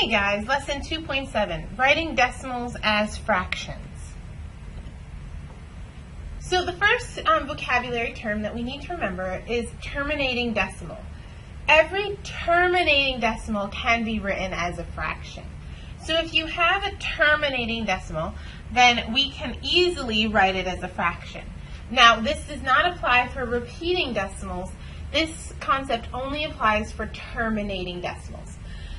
Okay guys, lesson 2.7, writing decimals as fractions. So the first vocabulary term that we need to remember is terminating decimal. Every terminating decimal can be written as a fraction. So if you have a terminating decimal, then we can easily write it as a fraction. Now, this does not apply for repeating decimals. This concept only applies for terminating decimals.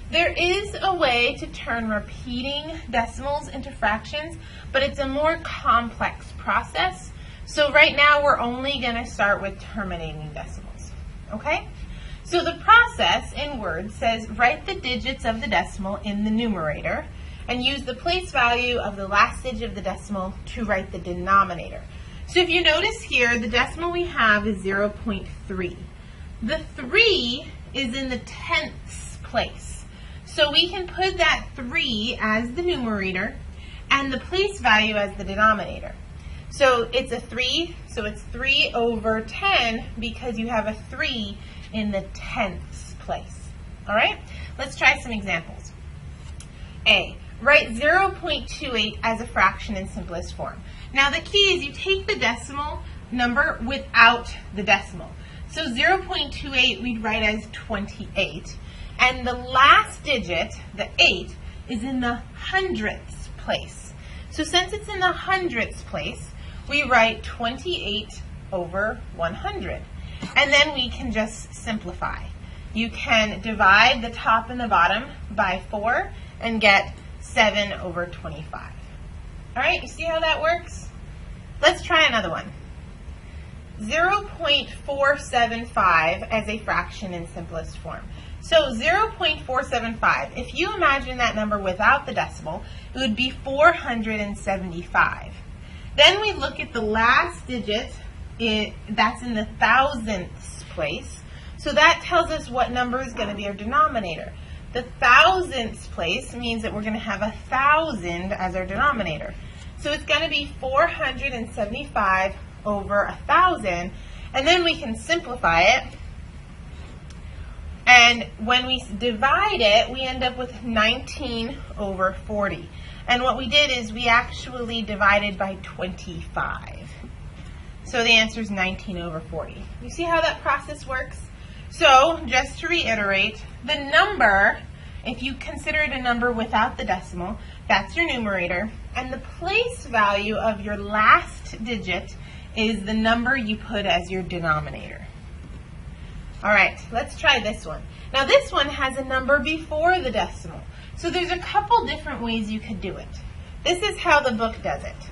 There is a way to turn repeating decimals into fractions, but it's a more complex process. So right now we're only going to start with terminating decimals. Okay? So the process in Word says write the digits of the decimal in the numerator and use the place value of the last digit of the decimal to write the denominator. So if you notice here, the decimal we have is 0.3. The 3 is in the tenths place. So we can put that 3 as the numerator and the place value as the denominator. So it's a 3, so it's 3 over 10 because you have a 3 in the tenths place. All right, let's try some examples. A, write 0.28 as a fraction in simplest form. Now the key is you take the decimal number without the decimal. So 0.28 we'd write as 28. And the last digit, the 8, is in the hundredths place. So since it's in the hundredths place, we write 28 over 100. And then we can just simplify. You can divide the top and the bottom by 4 and get 7 over 25. All right, you see how that works? Let's try another one. 0.475 as a fraction in simplest form. So 0.475, if you imagine that number without the decimal, it would be 475. Then we look at the last digit, that's in the thousandths place. So that tells us what number is going to be our denominator. The thousandths place means that we're going to have 1,000 as our denominator. So it's going to be 475 over 1,000, and then we can simplify it. And when we divide it, we end up with 19 over 40. And what we did is we actually divided by 25. So the answer is 19 over 40. You see how that process works? So just to reiterate, the number, if you consider it a number without the decimal, that's your numerator. And the place value of your last digit is the number you put as your denominator. All right, let's try this one. Now this one has a number before the decimal. So there's a couple different ways you could do it. This is how the book does it.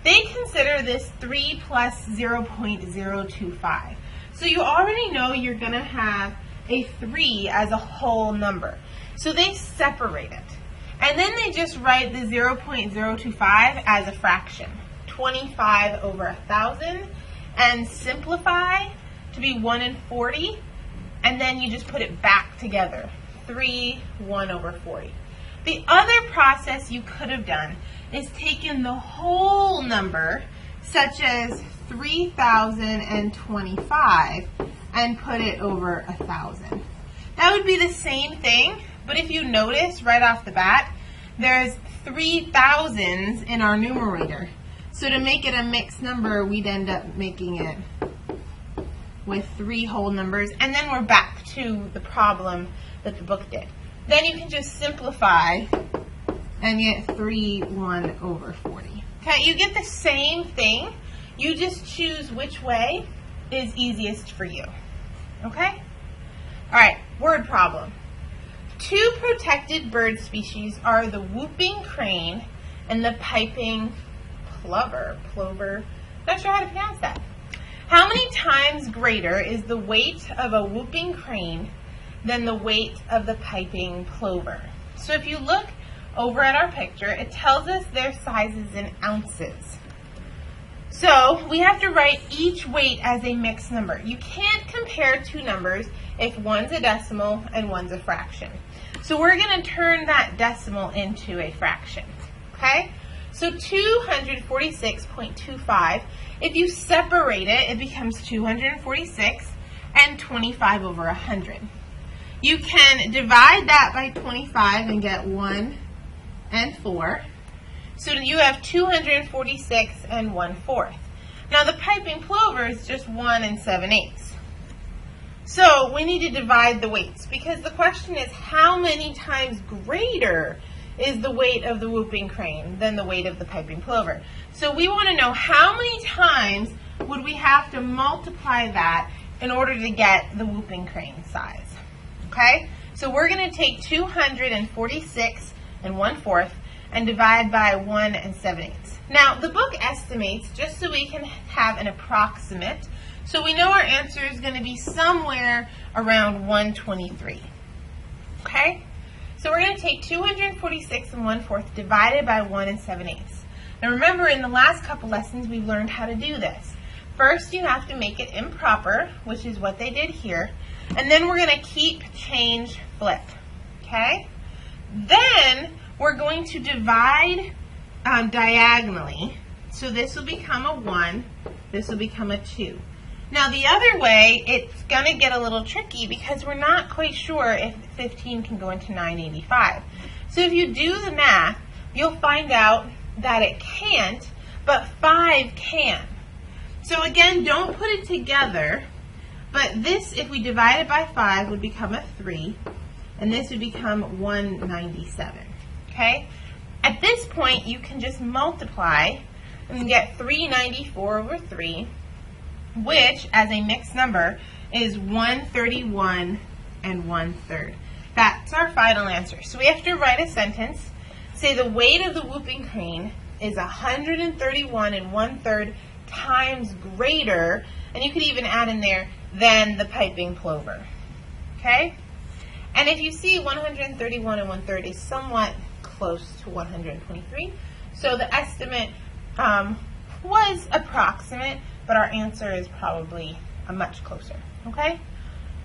They consider this 3 plus 0.025. So you already know you're going to have a 3 as a whole number. So they separate it. And then they just write the 0.025 as a fraction. 25 over 1,000, and simplify to be 1 in 40, and then you just put it back together. 3, 1 over 40. The other process you could have done is taken the whole number, such as 3,025, and put it over 1,000. That would be the same thing, but if you notice right off the bat, there's 3 thousands in our numerator. So to make it a mixed number, we'd end up making it with 3 whole numbers, and then we're back to the problem that the book did. Then you can just simplify and get 3, 1 over 40. Okay, you get the same thing. You just choose which way is easiest for you. Okay? All right, word problem. 2 protected bird species are the whooping crane and the piping plover. Not sure how to pronounce that. How many times greater is the weight of a whooping crane than the weight of the piping plover? So if you look over at our picture, it tells us their sizes in ounces. So we have to write each weight as a mixed number. You can't compare 2 numbers if one's a decimal and one's a fraction. So we're going to turn that decimal into a fraction. Okay? So 246.25, if you separate it, it becomes 246 and 25 over 100. You can divide that by 25 and get 1 and 4. So you have 246 and 1/4. Now the piping plover is just 1 and 7/8. So we need to divide the weights because the question is how many times greater is the weight of the whooping crane than the weight of the piping plover. So we want to know how many times would we have to multiply that in order to get the whooping crane size. Okay? So we're going to take 246 and 1/4 and divide by 1 and 7/8. Now the book estimates just so we can have an approximate. So we know our answer is going to be somewhere around 123. Okay? So we're going to take 246 and 1/4 divided by 1 and 7/8. Now remember in the last couple lessons we've learned how to do this. First you have to make it improper, which is what they did here. And then we're going to keep, change, flip. Okay? Then we're going to divide diagonally. So this will become a 1. This will become a 2. Now the other way, it's going to get a little tricky because we're not quite sure if 15 can go into 985. So if you do the math, you'll find out that it can't, but 5 can. So again, don't put it together, but this, if we divide it by 5, would become a 3, and this would become 197. Okay? At this point, you can just multiply and get 394 over 3, which, as a mixed number, is 131 and 1/3. That's our final answer. So we have to write a sentence, say the weight of the whooping crane is 131 and 1/3 times greater, and you could even add in there, than the piping plover. Okay? And if you see 131 and 1/3 is somewhat close to 123, so the estimate was approximate, but our answer is probably much closer. Okay?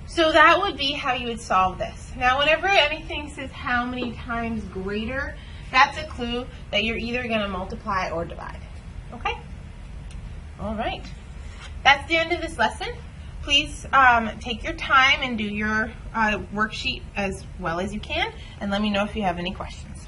So that would be how you would solve this. Now, whenever anything says how many times greater, that's a clue that you're either going to multiply or divide. Okay? All right. That's the end of this lesson. Please take your time and do your worksheet as well as you can, and let me know if you have any questions.